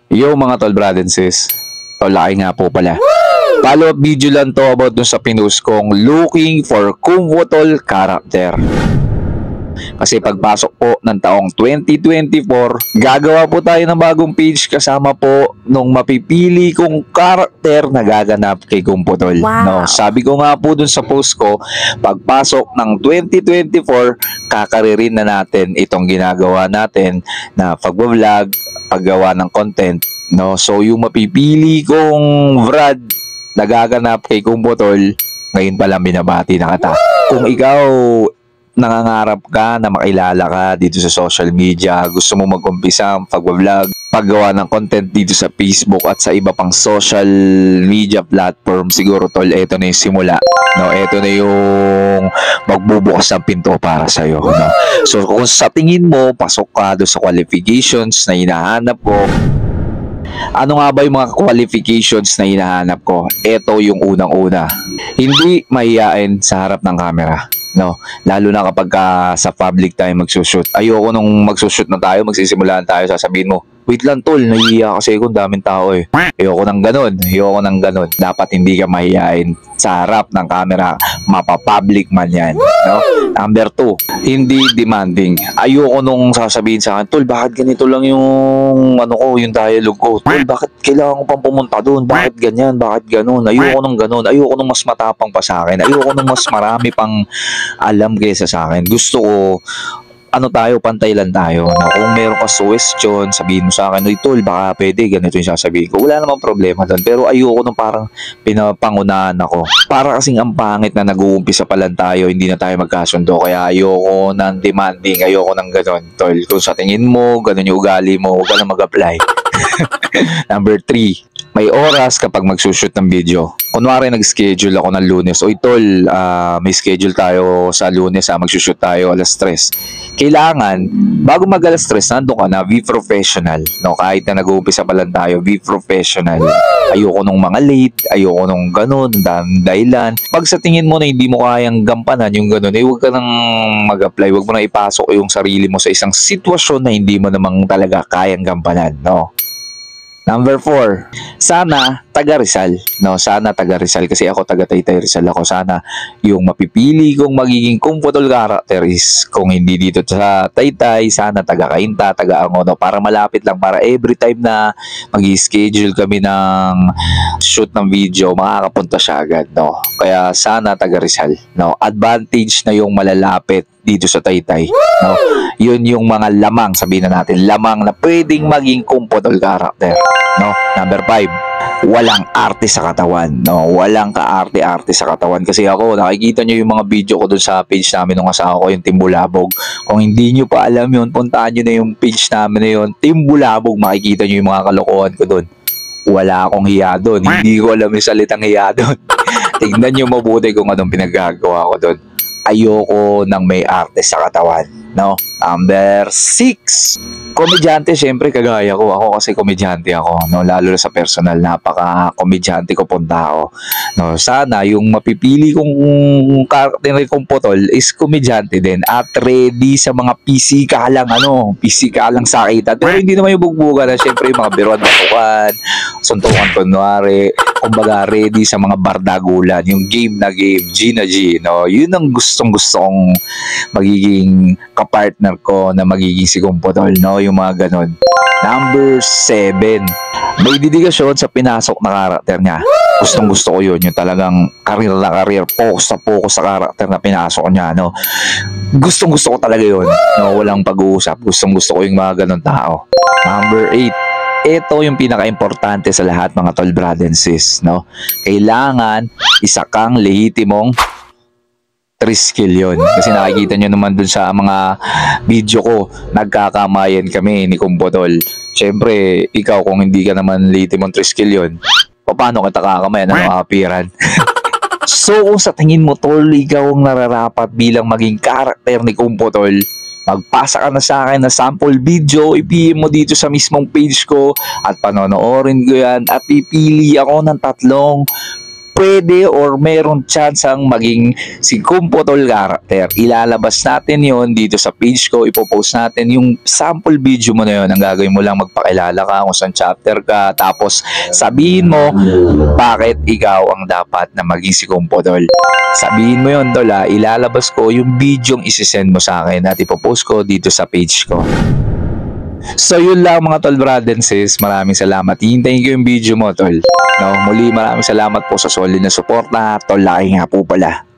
Yo mga tol, brad and sis. Tol, laki nga po pala. Follow up video lang to about dun sa pinost kong looking for Kumbotol character. Kasi pagpasok po ng taong 2024, gagawa po tayo ng bagong page kasama po nung mapipili kong karakter na gaganap kay Kumbotol. Wow. No, sabi ko nga po dun sa post ko, pagpasok ng 2024, kakaririn na natin itong ginagawa natin na pag-vlog, paggawa ng content. No, so yung mapipili kong Vrad na gaganap kay Kumbotol, ngayon pa lang binabati na kita. Kung ikaw nangangarap ka na makilala ka dito sa social media, gusto mo mag-umpisa ang pag-vlog, paggawa ng content dito sa Facebook at sa iba pang social media platform, siguro tol, eto na yung simula. No, eto na yung magbubukas ng pinto para sa iyo, no? So kung sa tingin mo pasok ka do sa qualifications na hinahanap ko, ano nga ba yung mga qualifications na hinahanap ko? Ito yung unang-una. Hindi mahihain sa harap ng camera. No, lalo na kapag sa public tayo magsushoot. Ayoko nung magsushoot na tayo, magsisimulan tayo, sasabihin mo, wait lang tol, nahihiya kasi kung daming tao eh. Ayoko nang ganun. Dapat hindi ka mahihain sa harap ng camera, mapapublic man yan. No? Number 2, hindi demanding. Ayoko nung sasabihin sa akin, tol, bakit ganito lang yung yung dialogue ko? Tol, bakit kailangan ko pang pumunta doon? Bakit ganyan? Bakit ganun? Ayoko nung ganun. Ayoko nung mas matapang pa sa akin. Ayoko nung mas marami pang alam kaysa sa akin. Gusto ko pantay lang tayo. Na kung meron ka question, sabihin mo sa akin, tol, baka pwede, ganito yung sasabihin ko. Wala namang problema doon. Pero ayoko nung parang pinapangunahan ako. Para kasing ang pangit na nag-uumpisa pa lang tayo, hindi na tayo magkasundo. Kaya ayoko ng demanding, ayoko ng ganon. Tol, kung sa tingin mo, ganon yung ugali mo, huwag ka na mag-apply. Number 3, may oras kapag magsushoot ng video. Kunwari nag-schedule ako ng Lunes, oy tol, may schedule tayo sa Lunes, magsushoot tayo alas 3. Kailangan, bago mag alas 3, nandun ka na, be professional. No? Kahit na nag-uumpisa pa lang tayo, be professional. Ayoko nung mga late, ayoko nung ganun, dahilan. Pag sa tingin mo na hindi mo kayang gampanan yung ganun, huwag ka nang mag-apply, huwag mo na ipasok yung sarili mo sa isang sitwasyon na hindi mo namang talaga kayang gampanan. No? Number 4, sana taga Rizal. No, sana taga Rizal kasi ako taga Taytay Rizal ako. Sana yung mapipili kong magiging Kumbotol character is kung hindi dito sa Taytay, sana taga Cainta, taga Angono, para malapit lang, para every time na magi-schedule kami ng shoot ng video, makakapunta siya agad, no. Kaya sana taga Rizal, no. Advantage na yung malalapit dito sa Taytay, no. Yun yung mga lamang, sabihin na natin, lamang na pwedeng maging Kumbotol character, no. Number 5, walang arte sa katawan, no. Walang ka-arte-arte sa katawan. Kasi ako, nakikita nyo yung mga video ko dun sa page namin nung asawa ko, yung Team Bulabog. Kung hindi nyo pa alam yun, puntaan nyo na yung page namin na yun, Team Bulabog. Makikita nyo yung mga kalokohan ko dun. Wala akong hiya dun. Hindi ko alam yung salitang hiya dun. Tignan nyo mabuti kung anong pinagagawa ko dun. Ayoko ng may arte sa katawan, no? Number 6, komedyante. Syempre kagaya ko, ako kasi komedyante ako, no? Lalo sa personal, napaka-komedyante ko punta ako, no? Sana yung mapipili kong karakter kong putol is komedyante din at ready sa mga pisikalang sakitan. Pero hindi naman yung bugbugan, na syempre yung mga biruan-batukan, suntukan kunwari, kumbaga ready sa mga bardagulan, yung game na game, G na G, no? Yun ang gustong-gusto kong magiging kapartner ko na magiging si Kumbotol, no? Yung mga ganun. Number 7, may dedikasyon sa pinasok na karakter niya. Gustong-gusto ko yun, yung talagang career na career, focus sa karakter na pinasok niya, no? Gustong-gusto ko talaga yun, no? Walang pag-uusap. Gustong-gusto ko yung mga ganun tao. Number 8, ito yung pinaka-importante sa lahat, mga tol, brad and sis, no? Kailangan isa kang lehitimong triskill yun. Kasi nakikita nyo naman dun sa mga video ko, nagkakamayan kami ni Kumbotol. Siyempre, ikaw kung hindi ka naman lehitimong triskill yun, paano kita kakamayan? Ano makapiran? So, kung sa tingin mo, tol, ikaw ang nararapat bilang maging karakter ni Kumbotol, magpasa ka na sa akin na sample video, i-PM mo dito sa mismong page ko at panonoorin ko yan at pipili ako ng 3 pwede or meron chance ang maging si Kumpo Tol character. Ilalabas natin yon dito sa page ko, ipopost natin yung sample video mo na yun. Ang gagawin mo lang, magpakilala ka kung saan chapter ka, tapos sabihin mo bakit ikaw ang dapat na maging si Kumpo Tol. Sabihin mo yun, Tol, ha. Ilalabas ko yung video yung isisend mo sa akin at ipopost ko dito sa page ko. So yun lang mga tol, brad and sis. Maraming salamat. Hintayin ko yung video mo, tol. No, muli maraming salamat po sa solid na suporta. Tol Laki nga po pala.